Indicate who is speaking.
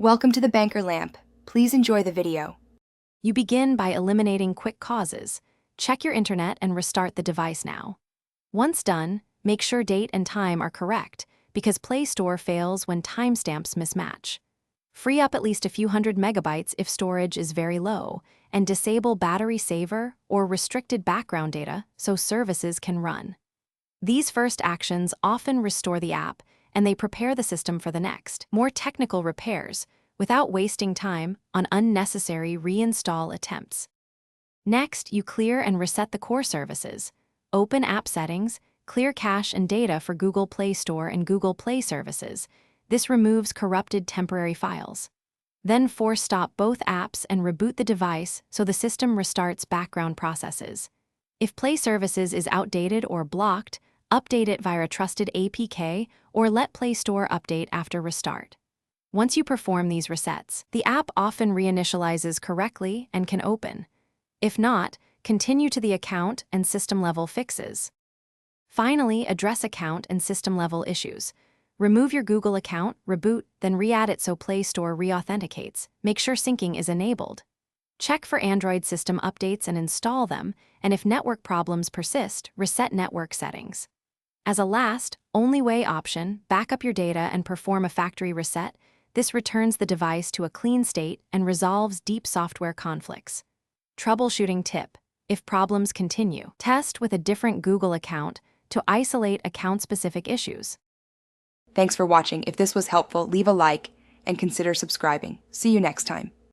Speaker 1: Welcome to the Banker Lamp. Please enjoy the video.
Speaker 2: You begin by eliminating quick causes. Check your internet and restart the device now. Once done, make sure date and time are correct, because Play Store fails when timestamps mismatch. Free up at least a few hundred megabytes if storage is very low, and disable battery saver or restricted background data so services can run. These first actions often restore the app, and they prepare the system for the next, more technical repairs, without wasting time on unnecessary reinstall attempts. Next, you clear and reset the core services. Open App Settings, clear cache and data for Google Play Store and Google Play services. This removes corrupted temporary files. Then force stop both apps and reboot the device so the system restarts background processes. If Play Services is outdated or blocked, update it via a trusted APK or let Play Store update after restart. Once you perform these resets, the app often reinitializes correctly and can open. If not, continue to the account and system-level fixes. Finally, address account and system-level issues. Remove your Google account, reboot, then re-add it so Play Store re-authenticates. Make sure syncing is enabled. Check for Android system updates and install them, and if network problems persist, reset network settings. As a last, only way option, back up your data and perform a factory reset. This returns the device to a clean state and resolves deep software conflicts. Troubleshooting tip: if problems continue, test with a different Google account to isolate account-specific issues.
Speaker 1: Thanks for watching. If this was helpful, leave a like and consider subscribing. See you next time.